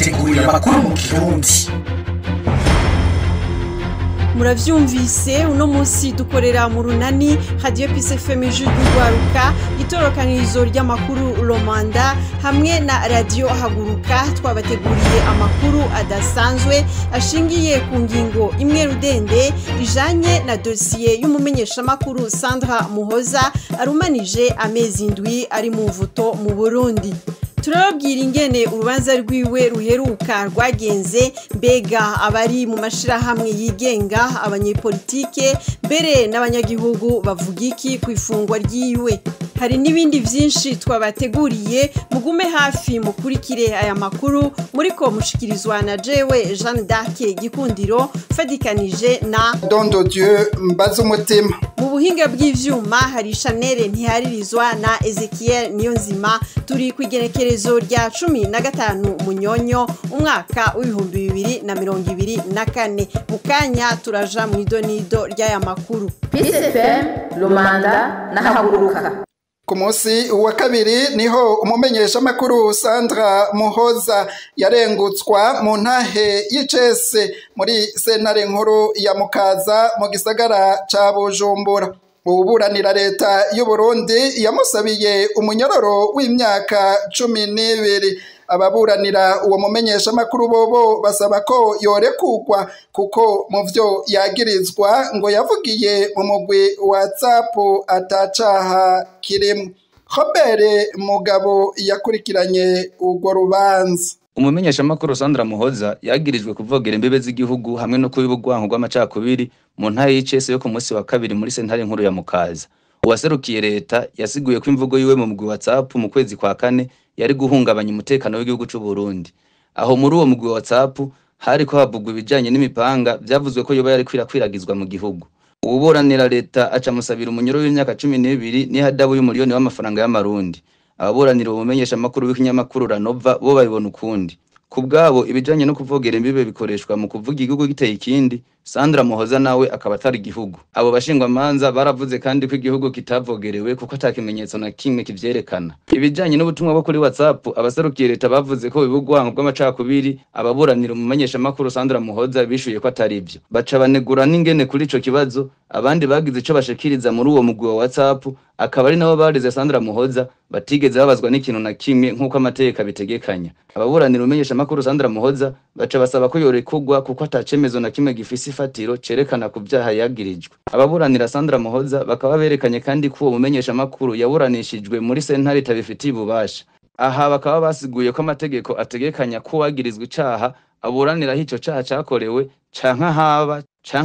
twabateguriye amakuru mu Kirundi. Muravyumvise uno munsi dukorera mu runani Radio Peace FM y'Urwaruka itorokanirizo ry'amakuru Romanda hamwe na Radio Haguruka twabateguriye amakuru adasanzwe ashingiye ku ngingo imwe rudende ijanye na dossier y'umumenyesha makuru Sandra Muhoza arumanije amezi indwi ari mu mvuto mu Burundi. Turababwira ingene urubanza rwiwe ruheruka rwagenze, mbega abari mu mashirahamwe yigenga, abanyepolitike, mbere n'abanyagihugu bavuga iki ku ifungwa ryiwe. Hari n'ibindi vyinshi twabateguriye, mugume hafi mukurikire aya makuru muriko mushikirizwa na jewe Jeanne d'Arc Gikundiro fadikanije na Dondo Dieu Mbazumutima. Mu buhinga bw'ivyuma hari Chanel Ntiharirizwa na Ezekiel Niyonzima. Turi kwigenekerezo rya 15 Munyonyo umwaka w'2024. Mukanya turaja mu idonido ry'aya makuru. Peace FM Romanda na Haguruka. Ku munsi wa kabiri niho umumenyesha makuru Sandra Muhoza yarengutswa mu ntahe y'Icese muri sentare nkuru ya Mukaza mu gisagara ca Bujumbura. Uburanira leta y'u Burundi yamusabiye umunyororo w'imyaka 12. Ababuranira uwo mumenyesha makuru bobo basaba ko yorekugwa kuko mu vyo yagirizwa ngo yavugiye mu mugwi WhatsApp atacaha kirimo. Robert Mugabo yakurikiranye urwo rubanza. Umumenyesha makuru Sandra Muhoza yagirijwe kuvogera imbebe z'igihugu hamwe no kubibugwanko rw'amacakubiri mu ntahe y'Icese yo ku munsi wa kabiri muri sentare nkuru ya Mukaza. Uwaserukiye leta yasiguye ko imvugo yiwe mu mugwi WhatsApp mu kwezi kwa kane yari guhungabanya umutekano w'igihugu cy'u Burundi. Aho muri uwo mugwi WhatsApp hariko havugwa ibijanye n'imipanga vyavuzwe ko yoba yari kwiragizwa mu gihugu. Uburanira leta aca musabira umunyoro w'imyaka 12 n'ihadabu y'umuliyoni w'amafaranga y'amarundi. Ababuranira ubumenyesha makuru w'ikinyamakuru Ranova bo babibona ukundi. Kubgabo ibijanye no kuvogera imbibe bikoreshwa mu kuvuga igihugu giteye ikindi, Sandra Muhoza nawe akaba atari igihugu. Abo bashingwa manza baravuze kandi ko igihugu kitavogerewe kuko atakimenyetso na kimwe kivyerekana. Ibijanye n'ubutumwa bwo kuri WhatsApp abaserukiye leta bavuze ko bibugwanko bw'amacakubiri, ababuranira umumenyesha makuru Sandra Muhoza bishuye ko atari ivyo. Baca banegura n'ingene kuri ico kibazo abandi bagize ico bashikiriza muri uwo mugwi wa WhatsApp akaba ari nabo barize Sandra Muhoza batigeze babazwa n'ikintu na kimwe nk'uko amategeko bitegekanya. Ababuranira umenyesha makuru Sandra Muhoza baca basaba ko yorekugwa kuko atacemezo na kimwe gifise ifatiro cerekana ku vyaha yagirijwe. Ababuranira Sandra Muhoza bakaba berekanye kandi ko uwo mumenyesha makuru yaburanishijwe muri sentare itabifitiye ububasha. Aha bakaba basiguye ko amategeko ategekanya ko wagirizwe icaha aburanira hico caha cakorewe canke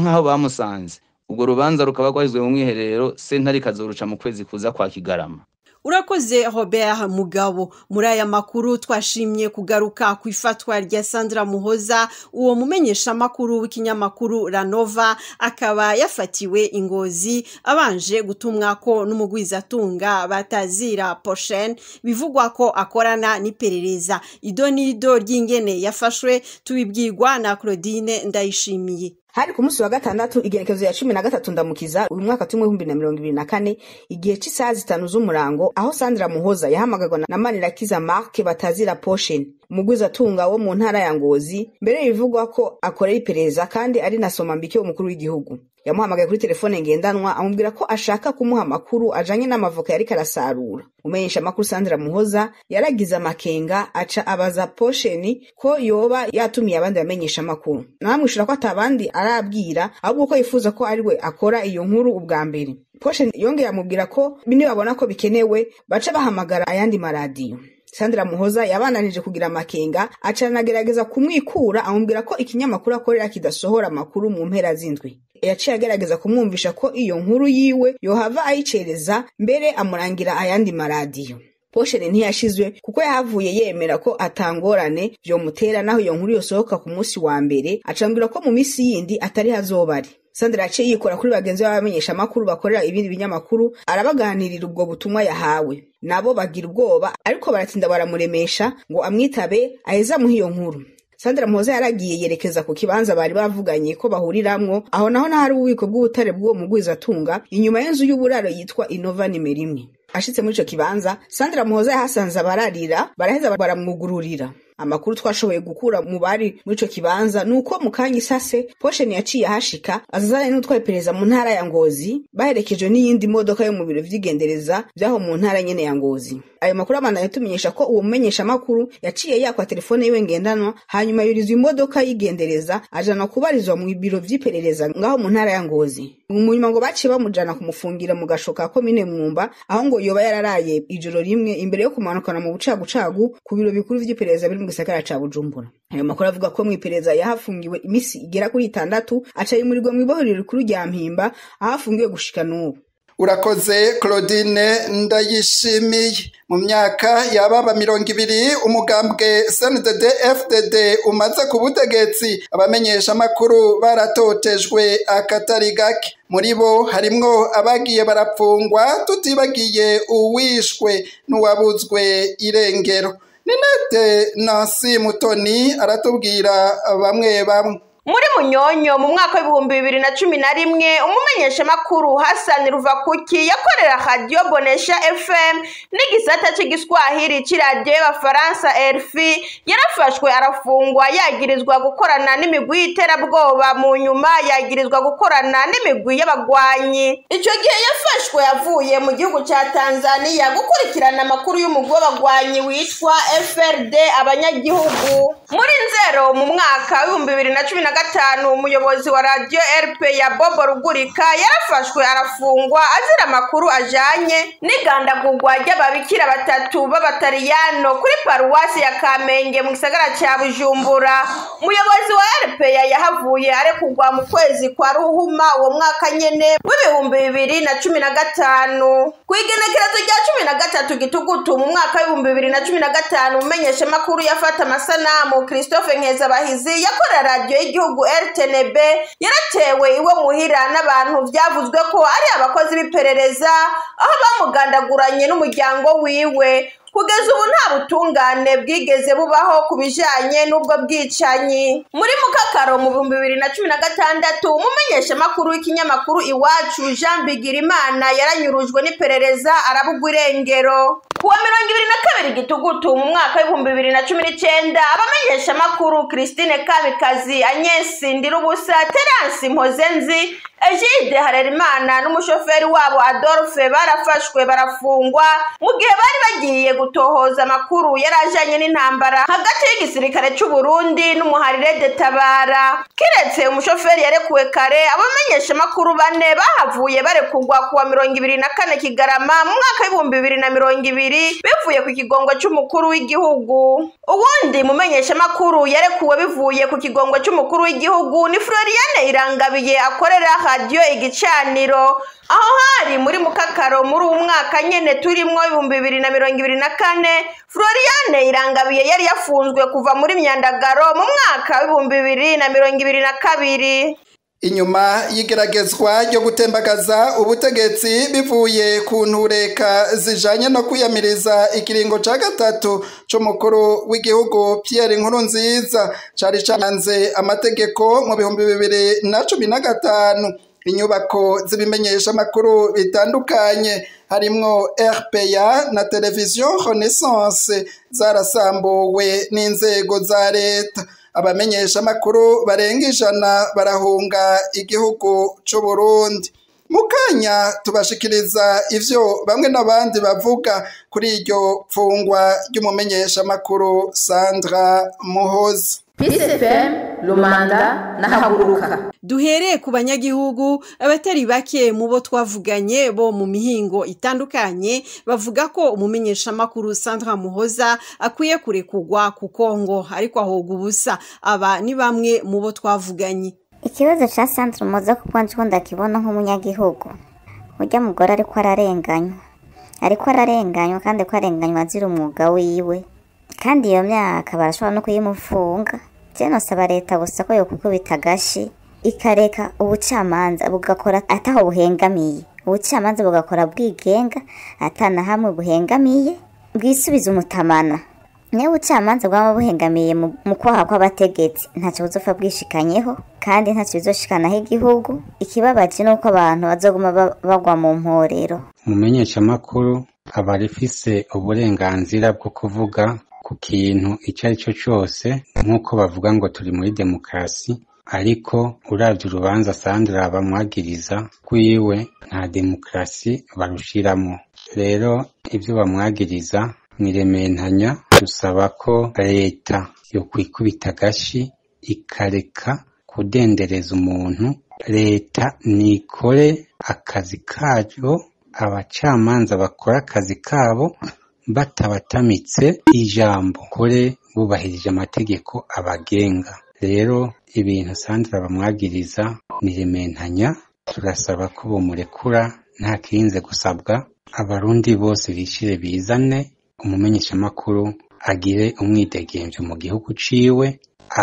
aho bamusanze. Ubwo rubanza rukaba rwahizwe mu mwiherero sentare kazoruca mu kwezi kuza kwa Kigarama. Urakoze Robert Mugabo. Muri aya makuru twashimye kugaruka ku ifatwa rya Sandra Muhoza, uwo mumenyesha makuru w'ikinyamakuru Ranova akaba yafatiwe Ingozi abanje gutumwa ko n'umugwizatunga batazira Porchen bivugwa ko akorana n'iperereza. Idonido ry'ingene yafashwe tubibwirwa na Claudine Ndayishimiye. Hari ku munsi wa gatandatu igerekezo ya 13 ndamukiza uyu mwaka 2024 igihe c'isaha 5 z'umurango aho Sandra Muhoza yahamagagwa na Manirakiza Mark batazira Portion umugwizatunga wo mu ntara ya Ngozi, mbere bivugwa ko akorera iperereza kandi ari na Somambike umukuru w'igihugu. Yamuhamagaye kuri telefone ngendanwa amubwira ko ashaka kumuha amakuru ajanye n'amavoka yari karasarura. Umenyesha makuru Sandra Muhoza yaragize amakenga aca abaza Portion ko yoba yatumiye abandi bamenyesha makuru. Namwishura ko atabandi arabwira ahubwo ko yifuza ko ari we akora iyo nkuru ubwa mbere. Portion yongeye amubwira ko bine babona ko bikenewe baca bahamagara ayandi maradiyo. Sandra Muhoza yabananije kugira amakenga aca nagerageza kumwikura amubwira ko ikinyamakuru akorera kidasohora amakuru mu mpera z'indwi. Yaciye agerageza kumwumvisha ko iyo nkuru yiwe yohava ayicereza mbere amurangira ayandi maradiyo. Portion ntiyashizwe kuko yahavuye yemera ko atangorane vyo mutera naho iyo nkuru yosohoka ku munsi wa mbere acambwira ko mu misi yindi atari hazobari. Sandra yaciye yikora kuri bagenzi b'abamenyesha makuru bakorera ibindi binyamakuru arabaganirira ubwo butumwa yahawe. Nabo bagira ubwoba ariko baratinda baramuremesha ngo amwitabe aheza mu hiyo nkuru. Sandra Muhoza yaragiye yerekeza ku kibanza bari bavuganye ko bahuriramwo, aho naho hari ububiko bw'ubutare bw'uwo mugwizatunga inyuma y'inzu y'uburaro yitwa Innova nimero 1. Ashitse muri ico kibanza Sandra Muhoza yahasanze abararira baraheza baramwugururira. Amakuru twashoboye gukura mu bari muri ico kibanza nuko mu kanya isase Poshen yaciye ahashika azazanye n'utwaye iperereza mu ntara ya Ngozi baherekejwe n'iyindi modoka yo mu biro vy'igendereza vyaho mu ntara nyene ya Ngozi. Ayo makuru abandanya tumenyesha ko uwo mumenyesha makuru yaciye yakwa telefone yiwe ngendanwa hanyuma yurizwa imodoka y'igendereza ajana kubarizwa mu biro vy'iperereza ngaho mu ntara ya Ngozi. Umunyuma ngo baciye bamujana kumufungira mu gashoka komine Mwumba aho ngo yoba yararaye ijoro rimwe imbere yo kumanukana mu bucagucagu ku biro bikuru vy'iperereza biri mu gisagara ca Bujumbura. Ayo makuru avuga ko mw'iperereza yahafungiwe imisi igera kuri 6 aca yimurirwa mw'ibohero rikuru rya Mpimba ahafungiwe gushika n'ubu. Urakoze Claudine Ndayishimiye. Mu myaka yababa 20 umugambwe CNDD FDD umaze ku butegetsi abamenyesha makuru baratotejwe akatari gake. Muri bo harimwo abagiye barapfungwa tutibagiye uwishwe n'uwabuzwe irengero. Ninete Nancy Mutoni aratubwira bamwe bamwe. Muri Munyonyo mu mwaka w'ibihumbi 2011 umumenyesha makuru Hassan Ruvakuki yakorera Radio Bonesha FM n'igisata cy'igiswahili c'iradio y'Abafaransa RFI yarafashwe arafungwa yagirizwa gukorana n'imigwi y'iterabwoba mu nyuma yagirizwa gukorana n'imigwi y'abagwanyi. Ico gihe yafashwe yavuye mu gihugu ca Tanzania gukurikirana amakuru y'umugwi w'abagwanyi witwa FRD abanyagihugu. Muri Nzero mu mwaka w'ibihumbi 2015 umuyobozi wa Radio RP ya Bobo Rugurika yarafashwe arafungwa azira amakuru ajanye n'igandagurwa ry'ababikira batatu b'abatariyano kuri paruwasi ya Kamenge mu gisagara ca Bujumbura. Umuyobozi wa RP yahavuye arekugwa mu kwezi kwa Ruhuma uwo mwaka nyene w'ibihumbi 2015. Kwigenekerezo rya 13 Gitugutu mu mwaka w'ibihumbi 2015 umenyesha makuru yafata amasanamu Christophe Nkezabahizi yakorera radio y'igihugu RTNB yaratewe iwe muhira n'abantu vyavuzwe ko ari abakozi b'iperereza aho bamugandaguranye n'umuryango wiwe. Kugeza ubu nta butungane bwigeze bubaho kubijanye n'ubwo bwicanyi. Muri Mukakaro mu 2016 umumenyesha makuru w'ikinyamakuru Iwacu Jean Bigirimana yaranyurujwe n'iperereza arabugwa irengero. Kuwa 22 Gitugutu mu mwaka w'ibihumbi 2019 abamenyesha makuru Christine Kamikazi, Agnes Ndirubusa, Terence Mpozenzi, Egide Harerimana n'umushoferi wabo Adolphe barafashwe barafungwa mu gihe bari bagiye gutohoza amakuru yarajanye n'intambara hagati y'igisirikare c'u Burundi n'umuharire de Tabara. Kiretse umushoferi yarekuwe kare abamenyesha makuru 4 bahavuye barekugwa kuwa 24 Kigarama mu mwaka w'ibihumbi 2020 bivuye ku kigongo c'umukuru w'igihugu. Uwundi mumenyesha makuru yarekuwe bivuye ku kigongo c'umukuru w'igihugu ni Floriane Irangabiye akorera Radio Igicaniro. Aho hari muri Mukakaro muri umwaka nyene turimwo 2024 Floriane Irangabiye yari yafunzwe kuva muri Myandagaro mu mwaka w'ibihumbi 2022. Inyuma y'igeragezwa ryo gutembagaza ubutegetsi bivuye ku ntureka zijanye no kwiyamiriza ikiringo ca gatatu c'umukuru w'igihugu Pierre Nkurunziza cari canze amategeko mu 2015. Inyubako z'ibimenyesha makuru bitandukanye harimwo RPA na Television Renaissance zarasambuwe n'inzego za leta. Abamenyesha makuru barenga 100 barahunga igihugu c'u Burundi. Mukanya tubashikiriza ivyo bamwe n'abandi bavuga kuri iryo pfungwa ry'umumenyesha makuru Sandra Muhoza. PSFM Lumanda na Haguruka. Duhereye ku banyagihugu abatari bake mu bo twavuganye bo mu mihingo itandukanye bavuga ko umumenyesha makuru Sandra Muhoza akwiye kurekugwa ku Kongo ariko ahoga ubusa. Aba ni bamwe mu bo twavuganye. Ikibazo cha Sandra Muhoza kuko ndakibona nk'umunyagihugu. Urya mugore ariko ararenganywa kandi ko arenganywa azira umwuga wiwe. Kandi iyo myaka barashobora no kuyimufunga. Jeno saba leta gusa ko yo kukubita gashi ikareka ubucamanza bugakora ataho buhengamiye. Ubucamanza bugakora bwigenga atana hamwe buhengamiye bwisubiza umutamana. Ne ubucamanza bwaba buhengamiye mu kwaha kw'abategetsi ntacyo buzofa bwishikanyeho kandi ntacyo bizoshikanaho igihugu. Ikibabaje nuko abantu bazoguma bagwa mu mporero. Umumenyesha makuru aba rifise uburenganzira bwo kuvuga ku kintu icyo ari cyo cyose nk'uko bavuga ngo turi muri demokarasi, ariko uravye urubanza Sandra bamwagiriza kwiwe nta demokarasi barushiramo. Rero ivyo bamwagiriza nirementanya, dusaba ko leta yo kwikubita agashi ikareka kudendereza umuntu. Leta nikore akazi kayo, abacamanza bakora akazi kabo batabatamitse ijambo, kore bubahirije amategeko abagenga. Rero ibintu Sandra bamwagiriza nirementanya, turasaba ko bomurekura nta kirinze gusabwa. Abarundi bose bishire bizane, umumenyeshamakuru agire umwidegemvyo mu gihugu ciwe,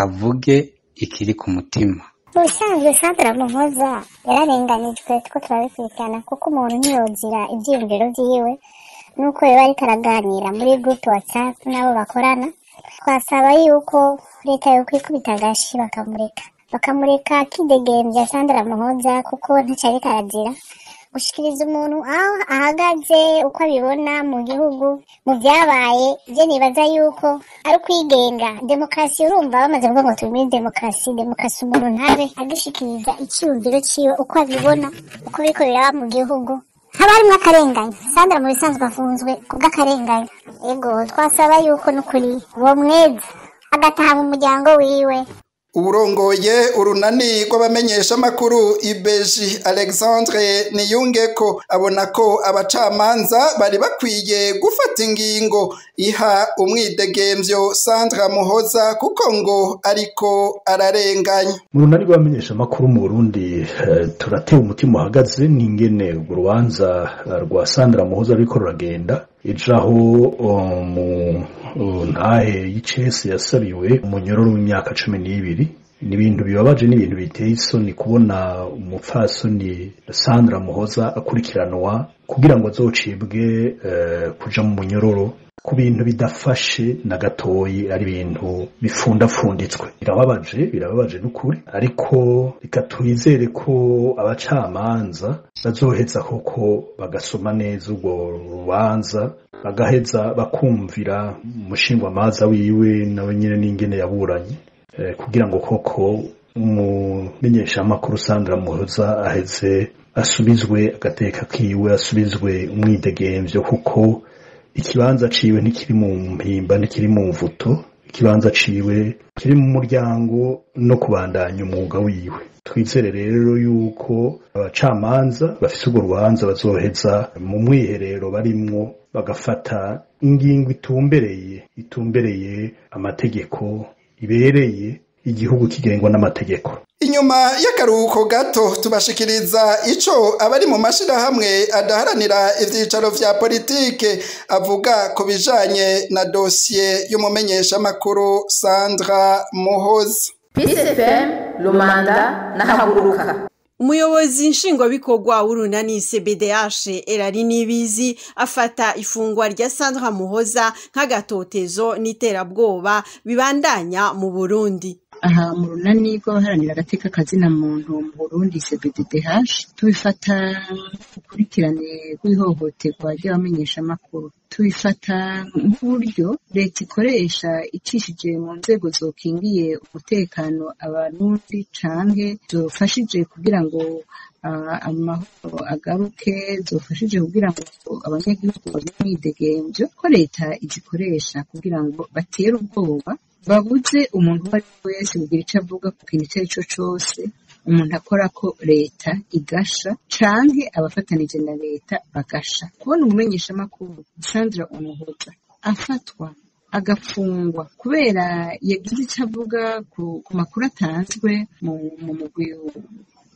avuge ikiri ku mutima. Ubusanzwe Sandra Muhoza yararenganijwe, two turabikurikirana kuko umuntu ntiyozira ivyiyumviro vyiwe nuko yaba ariko araganira muri groupe WhatsApp n'abo bakorana. Twasaba yuko leta yo kwikubita agashi bakamureka akidegemvya Sandra Muhoza, kuko ntaco ariko arazira gushikiriza umuntu aho ahagaze uko abibona mu gihugu mu vyabaye. Je nibaza yuko ari kwigenga. Demokarasi urumva bamaze kuvuga ngo turi muri demokarasi umuntu ntabe agishikiriza icyumviro ciwe uko abibona, uko biriko biraba mu gihugu. Haba harimwo akarenganya. Sandra mu bisanzwe afunzwe kubw'akarenganya. Ego twasaba yuko n'ukuri uwo mweza agataha mu muryango wiwe. Urongoye urunani rw'abamenyesha makuru Ibeji Alexandre Niyungeko abona ko abacamanza bari bakwiye gufata ingingo iha umwidegemvyo Sandra Muhoza, kuko ngo ariko ararenganya. Mu runani rw'abamenyesha makuru mu Burundi turatewe umutima uhagaze n'ingene urubanza rwa Sandra Muhoza ruriko ruragenda. Ejaho mu ntahe y'icese yasabiwe umunyororo w'imyaka 12. Ni ibintu bibabaje, ni ibintu biteye isoni kubona umupfasoni Sandra Muhoza akurikiranwa kugira ngo azocibwe kuja mu munyororo ku bintu bidafashe na gatoyi, ari ibintu bifundapfunditswe. Birababaje n'ukuri, ariko reka twizere ko abacamanza bazoheza koko bagasoma neza urwo rubanza, bagaheza bakumvira umushingwamanza wiwe nawe nyene n'ingene yaburanye, kugira ngo koko umumenyeshamakuru Sandra Muhoza aheze asubizwe agateka kiwe, asubizwe umwidegemvyo, kuko ikibanza ciwe ntikiri mu mpimba, ntikiri mu mvuto. Ikibanza ciwe kiri mu muryango no kubandanya umwuga wiwe. Twizere rero yuko abacamanza bafise urwo rubanza bazoheza mu mwiherero barimwo bagafata ingingo itumbereye amategeko, ibereye igihugu kigengwa n'amategeko. Inyuma y'akaruhuko gato tubashikiriza ico abari mu mashirahamwe adaharanira ivyicaro vya politike avuga ku bijanye na dosiye y'umumenyesha makuru Sandra Muhoza. PSFM Lumanda na Haguruka. Umuyobozi nshingwabikorwa w'urunani CBDH Erari Nibizi afata ifungwa rya Sandra Muhoza nk'agatotezo n'iterabwoba bibandanya mu Burundi. Aha mu runani rw'abaharanira agateka kazina muntu mu Burundi CBDH tubifata ukurikirane rw'ihohoterwa ry'abamenyesha makuru, tubifata nk'uburyo leta ikoresha icishije mu nzego zokingiye umutekano abarundi canke zofashije kugira ngo amahoro agaruke, zofashije kugira ngo abanyagihugu bamwidegemvyo, ko leta izikoresha kugira ngo batere ubwoba, babuze umuntu uwo ari we wese kugira icyo avuga ku kintu icyo ari cyo cyose umuntu akora ko leta igasha canke abafatanije na leta bagasha. Kubona umumenyeshamakuru Sandra Muhoza afatwa agafungwa kubera yagize icyo avuga ku makuru atanzwe mu mugwi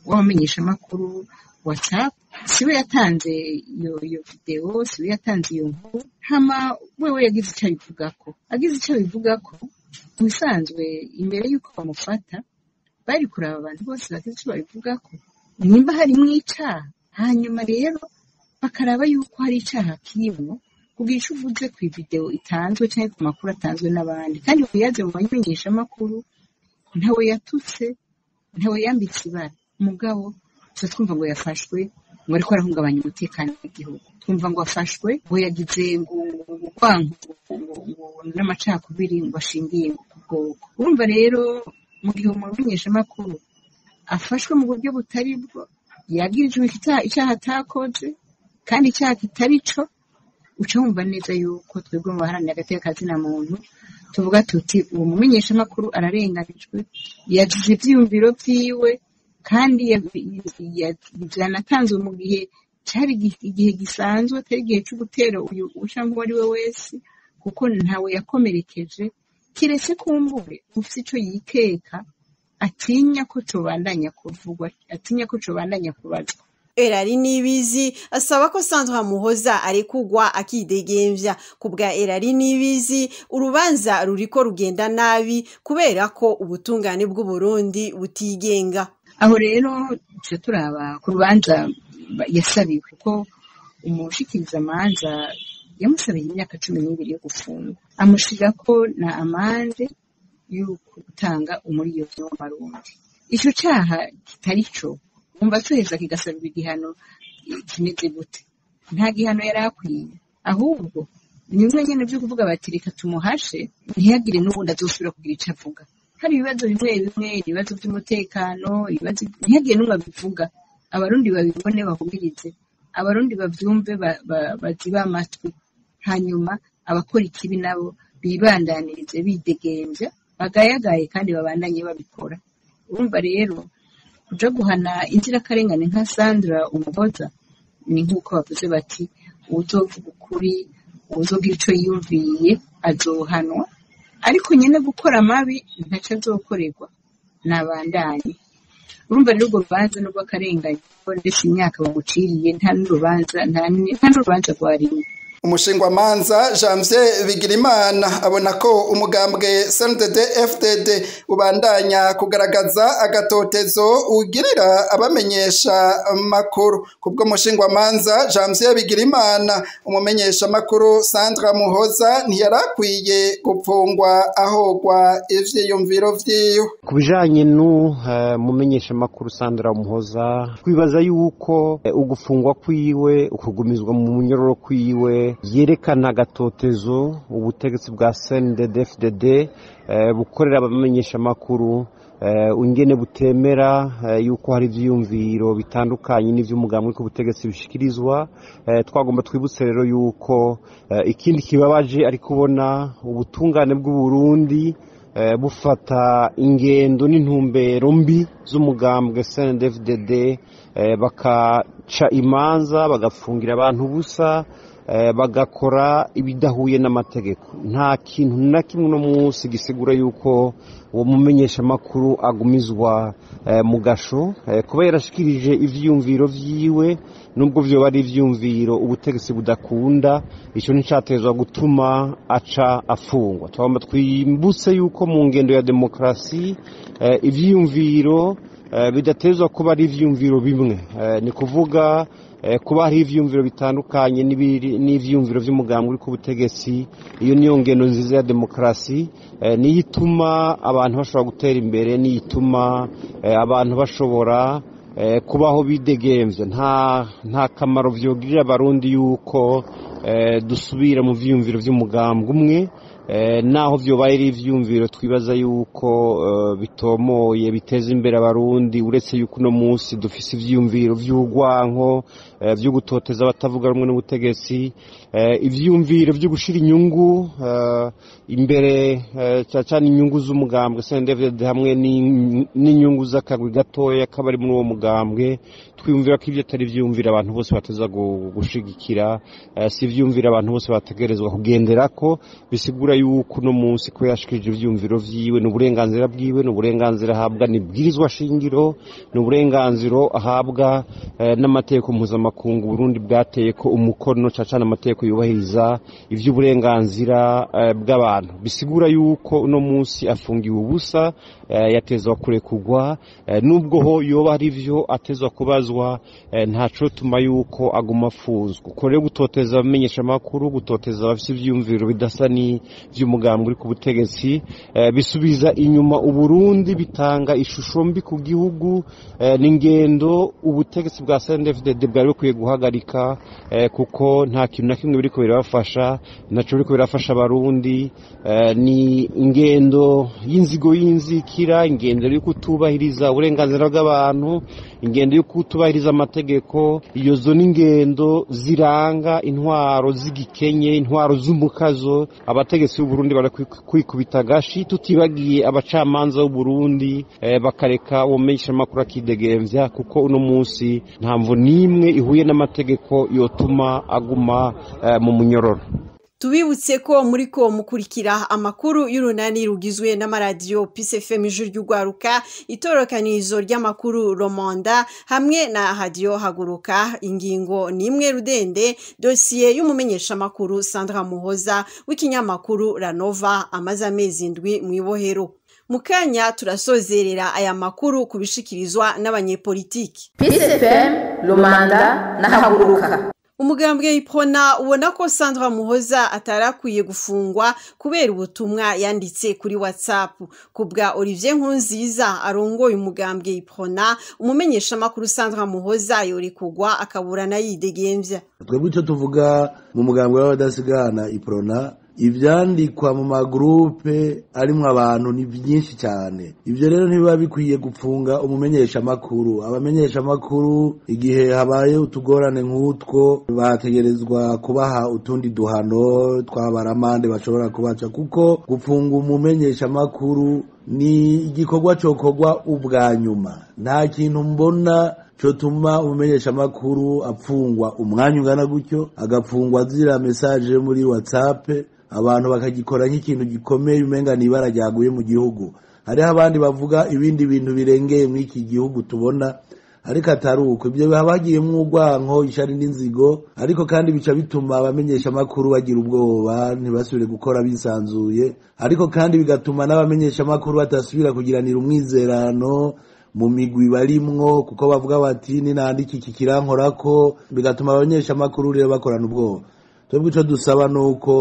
w'abamenyeshamakuru WhatsApp, siwe yatanze iyo video, siwe yatanze iyo nkuru, hama wewe yagize icyo abivugako. Agize icyo abivugako, musanzwe imbere yuko bamufata bari kuraba abantu bose bagize icyo babivugako nimba harimo icaha, hanyuma rero bakaraba yuko hari icaha kirimo kugira icyo uvuze ku video itanzwe cyangwa ku makuru atanzwe n'abandi. Kandi uyaze mu bamenyeshamakuru ntawe yatutse, ntawe yambitse ibara, mugabo twumva ngo yafashwe ngo ariko arahungabanya umutekano w'igihugu. Twumva ngo afashwe ngo yagize ngo urwango n'amacakubiri ngo ashingiye ku bwoko. Urumva rero mu gihe umumenyeshamakuru afashwe mu buryo butari bwo, yagirijwe icyaha atakoze kandi icyaha kitari cyo, uca wumva neza yuko twebwe mu baharanira agateka kazina muntu tuvuga tuti uwo mumenyeshamakuru ararenganijwe, yagize ivyiyumviro vyiwe kandi yanatanzwe mu gihe cari igihe gisanzwe, atari igihe cyo gutera uyu ucanke uwo ari we wese, kuko ntawe yakomerekeje, kiretse kumbure ufite ico yikeka atinya ko cobandanya kuvugwa, atinya ko cobandanya kubazwa. Erari Nibizi asaba ko Sandra Muhoza arekugwa akidegemvya. Kubwa Erari Nibizi urubanza ruriko rugenda nabi kubera ko ubutungane bw'u Burundi butigenga. Aho rero tuje turaba ku rubanza yasabiwe ko umushikiriza manza yamusabiye imyaka 12 yo gufungwa, amushirako na amande yo gutanga umuriyoni w'amarundi. Ico caha kitari cyo umva tuheza kigasabirwa igihano kimeze gute? Nta gihano yari akwiye, ahubwo nimwe nyene byo kuvuga bati reka tumuhashe ntiyagire n'ubundi azosubira kugira ico avuga. Hari ibibazo bimwe ibibazo by'umutekano, ibibazo ntiyagire n'umwe abivuga, abarundi babibone bahumirize, abarundi bavyumve baziba amatwi, hanyuma abakora ikibi nabo bibandanirize bidegemvya, bagayagaye kandi babandanye babikora. Urumva rero kuja guhana inzirakarengane nka Sandra Umuhoza ni nk'uko bavuze bati uzovuga ukuri, uzogira ico yiyumviye azohanwa, ariko nyene gukora amabi ntaco azokorerwa nabandanye. Urumva rero urwo rubanza n'urw'akarengane ndetse imyaka bamuciriye nta n'urubanza rwarimwe. Umushingwamanza Janvier Bigirimana abona ko umugambwe CNDD-FDD ubandanya kugaragaza agatotezo ugirira abamenyesha makuru. Kubwo umushingwamanza Janvier Bigirimana, umumenyesha makuru Sandra Muhoza ntiyarakwiye gupfungwa ahogwa ivyiyumviro vyiwe. Kubijanye n'umumenyesha makuru Sandra Muhoza, kwibaza yuko ugufungwa kwiwe, ukugumizwa mu munyororo kwiwe yerekana gatotezo ubutegetsi bwa CNDD-FDD bukorera abamenyesha makuru, ungene butemera yuko hari ivyiyumviro bitandukanye n'ivy'umugambi ku butegetsi bishikirizwa. Twagomba twibutse rero yuko ikindi kibabaje ari kubona ubutungane bw'u Burundi bufata ingendo n'intumbero mbi z'umugambwe CNDD-FDD, bakaca imanza bagafungira abantu ubusa, bagakora ibidahuye n'amategeko. Nta kintu na kimwe no munsi gisigura yuko uwo mumenyesha makuru agumizwa mu gasho kuba yarashikirije ivyiyumviro vyiwe, nubwo vyo bari ivyiyumviro ubutegetsi budakunda, ico nicatezwa gutuma aca afungwa. Twagomba twimbutse yuko mu ngendo ya demokrasi ivyiyumviro bidatezwa kuba ari ivyiyumviro bimwe, ni kuvuga kuba hari ivyiyumviro bitandukanye n'ivyiyumviro vy'umugambi uri ku butegetsi. Iyo niyo ngendo nziza ya demokrasi, niyo ituma abantu bashobora gutera imbere, niyo ituma abantu bashobora kubaho bidegemvye. Nta kamaro vyogirira abarundi yuko dusubira mu vyiyumviro vy'umugambi umwe, naho vyobaye ari ivyiyumviro twibaza yuko bitomoye biteza imbere abarundi, uretse yuko no munsi dufise ivyiyumviro vy'urwanko, vyo gutoteza abatavuga rumwe n'ubutegetsi, ivyiyumviro vyo gushira inyungu imbere, cyane inyungu z'umugambwe CNDD-FDD hamwe n'inyungu z'akagwi gatoya kabari muri uwo mugambwe. Twiyumvira ko ivyo atari ivyiyumviro abantu bose bateza gushigikira, si ivyiyumviro abantu bose bategerezwa kugenderako. Bisigura yuko no munsi ko yashikirije ivyiyumviro vyiwe n'uburenganzira bwiwe, n'uburenganzira ahabwa n'ibwirizwa shingiro, n'uburenganzira ahabwa n'amategeko mpuzamakungu Burundi bwateye ko umukono, cyane amategeko yubahiriza ivy'uburenganzira bw'abantu. Bisigura yuko no munsi afungiwe ubusa, yatezwa kurekugwa nubwo ho yoba ari vyo atezwa kubazwa ntaco tuma yuko aguma afunzwe kuko rero gutoteza abamenyesha makuru gutoteza abafite ivyumviro bidasa ni vy'umugambwe uri ku butegetsi bisubiza inyuma Uburundi bitanga ishusho mbi ku gihugu n'ingendo ubutegetsi bwa CNDD-FDD bwari bukwiye guhagarika kuko nta kintu na kimwe biriko birabafasha naco biriko birafasha abarundi ni ingendo y'inzigo y'inzikira ingendo yo kutubahiriza uburenganzira bw'abantu ingendo yo kutubahiriza amategeko iyo zo n'ingendo ziranga intwaro z'igikenye intwaro z'umukazo abategetsi b'u Burundi barakwikubita gashi tutibagiye abacamanza b'u Burundi bakareka umenyesha makuru akidegemvya kuko uno munsi ntamvo nimwe ihuye n'amategeko yotuma aguma mu munyororo. Tubibutse ko muriko mukurikira amakuru y'urunani rugizwe n'amaradiyo Peace FM ijwi ry'ugwaruka itorokanizo ry'amakuru Romanda hamwe na radio Haguruka ingingo nimwe rudende dosiye y'umumenyesha makuru Sandra Muhoza w'ikinyamakuru La Nova amaze amezi indwi mwibohero. Mukanya turasozerera aya makuru kubishikirizwa n'abanyepolitiki. Peace FM Romanda na Haguruka. Umugambwe Iprona ubona ko Sandra Muhoza atarakwiye gufungwa kubera ubutumwa yanditse kuri WhatsApp. Kubwa Olivier Nkurunziza arongoye umugambwe Iprona umumenyesha makuru Sandra Muhoza yorekugwa akaburana yidegemvya. Twebwe icyo tuvuga mu mugambwe w'abadasigana Iprona ivyandikwa mu magrupe arimwe abantu ni byinshi cyane. Ivyo rero ntibiba bikwiye gupfunga umumenyesha makuru. Abamenyesha makuru igihe habaye utugorane nk'utwo bategerezwa kubaha utundi duhano twabaramande bashobora kubaca kuko gupfunga umumenyesha makuru ni igikorwa cyokorwa ubwa nyuma. Nta kintu mbona cotuma umumenyesha makuru apfungwa umwanya ungana gutyo agapfungwa zira message muri WhatsApp abantu bakagikora nk'ikintu gikomeye umenga nibara ryaguye mu gihugu. Hari abandi bavuga ibindi bintu birengeye mu iki gihugu tubona ariko ataruko ibyo babagiyemwe urwanko ishari n'inzigo ariko kandi bica bituma abamenyesha makuru bagira ubwoba ntibasubire gukora bisanzuye ariko kandi bigatuma n'abamenyesha makuru batasubira kugiranira umwizerano mu migwi barimwo kuko bavuga bati ninandiki iki kirankorako bigatuma abamenyesha makuru rero bakorana ubwoba. Twebwe ico dusaba nuko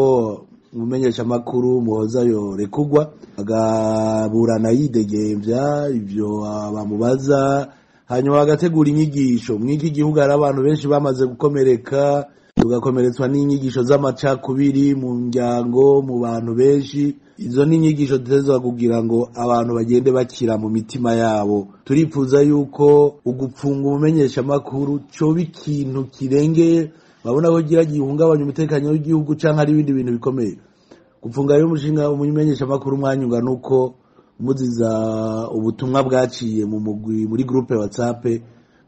umumenyesha makuru Muhoza yorekugwa agaburana yidegemvya ivyo bamubaza hanyuma bagategura inyigisho. Mw'iki gihugu hari abantu benshi bamaze gukomereka tugakomeretswa n'inyigisho z'amacakubiri mu muryango mu bantu benshi. Izo ni inyigisho tutezwa kugira ngo abantu bagende bakira mu mitima yabo. Turifuza yuko ugupfunga umumenyesha makuru cyo ikintu kirengeye babona ko gira gihungabanya umutekano w'igihugu canke ari ibindi bintu bikomeye. Gupfunga rero umushinga umumenyesha makuru mwanyunga nuko muziza ubutumwa bwaciye mu mugwi muri groupe WhatsApp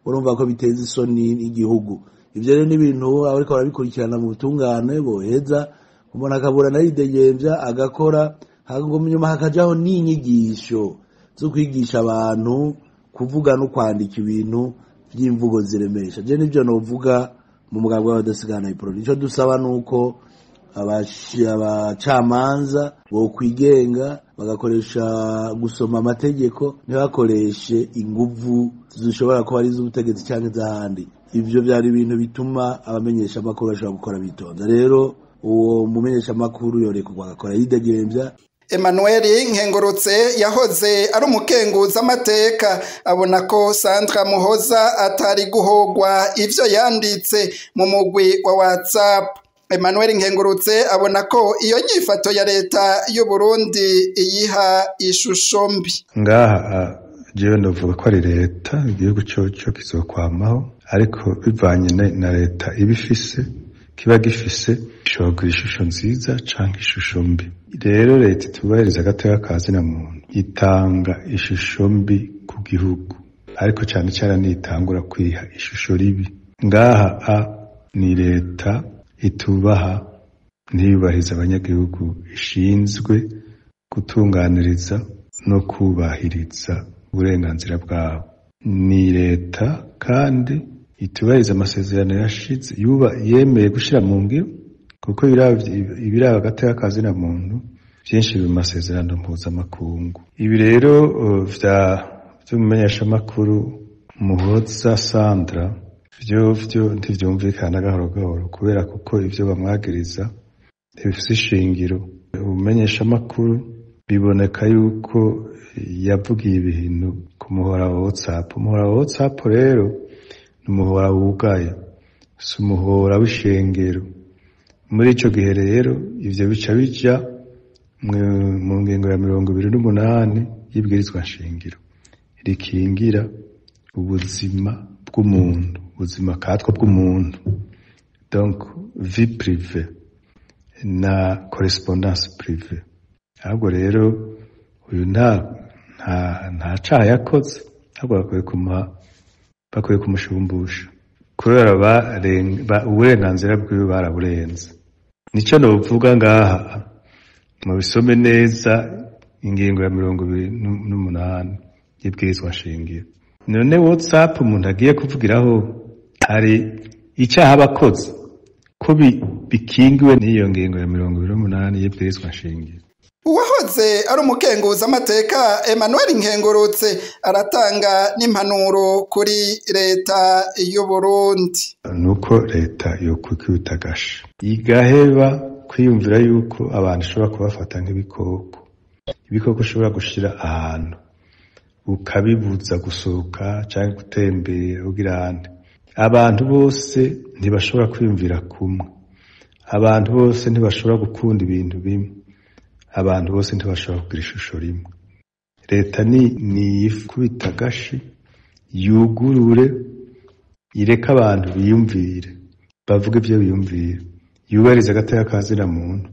urumva ko biteza isoni igihugu. Ivyo rero ni ibintu abariko barabikurikirana mu butungane boheza umuntu akabura naridegemvya agakora hagomba nyuma hakajaho n'inyigisho zo kwigisha abantu kuvuga no kwandika ibintu by'imvugo ziremesha. Je nivyo novuga mu mugambwe w'abadasigana Iprona. Ico dusaba nuko abacamanza bo kwigenga bagakoresha gusoma amategeko ntibakoreshe inguvu zishobora kuba ari z'ubutegetsi cyangwa z'ahandi. Ivyo byari ibintu bituma abamenyesha makuru bashobora gukora bitonda. Rero uwo mumenyesha makuru yorekugwa agakora yidegemvya. Emmanuel Nkengurutse yahoze ari umukenguza amateka abona ko Sandra Muhoza atari guhogwa ivyo yanditse mu mugwi wa WhatsApp. Emmanuel Nkengurutse abona ko iyo nyifato ya leta y'u Burundi iyiha ishusho mbi. Ngaha jewe ndavuga ko ari leta igihugu cyo kizokwamaho ariko bivanye na leta ibifise kiba gifise ishobora ishusho nziza canke ishusho mbi. Rero leta tubahiriza agateka kazina muntu itanga ishusho mbi ku gihugu ariko cyane cyane nitangura kwiha ishusho ribi. Ngaha ni leta itubaha ntiyubahiriza abanyagihugu ishinzwe gutunganiriza no kubahiriza uburenganzira bwabo. Ni leta kandi itubahiriza amasezerano yashize yemeye gushira mu ngiro kuko ibiraba agateka kazina muntu byinshi biri mu masezerano mpuzamakungu. Ibi rero vy'umumenyeshamakuru Muhoza Sandra vyo ntivyumvikana gahoro kubera kuko ivyo bamwagiriza ntibifise ishingiro. Umumenyeshamakuru biboneka yuko yavugiye ibintu ku muhora wa WhatsApp. Umuhora wa WhatsApp rero ni umuhora wugaye, si umuhora w'ishengero. Muri ico gihe rero ivyo bica bija mu ngingo ya 28 y'ibwirizwa nshingiro rikingira ubuzima bw'umuntu, ubuzima katwa bw'umuntu, donc vie privée na correspondance privée. Ahubwo rero uyu nta caha yakoze, ahubwo bakwiye kumushumbusha kubera uburenganzira bwiwe baraburenze. Nico novuga ngaha mu bisome neza ingingo ya 28 y'ibwirizwa nshingiro. None WhatsApp umuntu agiye kuvugiraho hari icaha abakoze ko bikingiwe n'iyo ngingo ya 28 y'ibwirizwa nshingiro. Uwahoze ari umukenguza amateka Emmanuel Nkengurutse aratanga n'impanuro kuri leta y'u Burundi. Nuko leta yokwikubita agashi igaheba kwiyumvira yuko abantu ishobora kubafata nk'ibikoko ushobora gushira ahantu ukabibuza gusohoka cyangwa gutembera ugirane. Abantu bose ntibashobora kwiyumvira kumwe, abantu bose ntibashobora gukunda ibintu bimwe, abantu bose ntibashobora kugira ishusho rimwe. Leta ni yikubita agashi yugurure ireka abantu biyumvire bavuga ibyo biyumvire, yubahiriza agateka kazina muntu,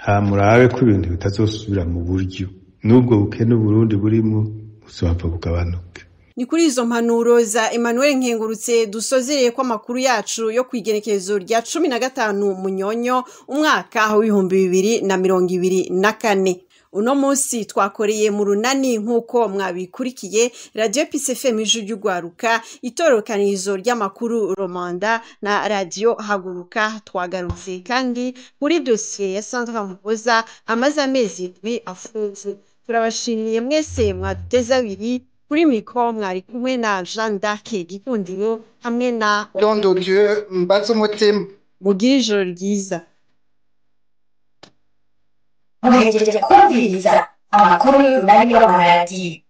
hamurabe ko ibintu bitazosubira mu buryo nubwo bukene Burundi burimo uzava bugabanuke. Ni kuri izo mpanuro za Emmanuel Nkengurutse dusozereye ko amakuru yacu yo kwigenekerezo rya 15 Munyonyo umwaka wa 2024. Uno munsi twakoreye mu runani nk'uko mwabikurikiye Radio Peace FM y'Ugwaruka, itorokanirizo ry'amakuru Romanda na Radio Haguruka. Twagarutse kandi muri dossier ya Sandra Muhoza amaze amezi afunze. Turabashimiye mwese mwaduteza abiri. Kuri mikro mwari kumwe na Jean d'Arc Gikundiro hamwe na Don de Dieu mbaza umutima. Mugire ijoro ryiza. Muhejeje kumviriza amakuru y'urunani y'amaradiyo.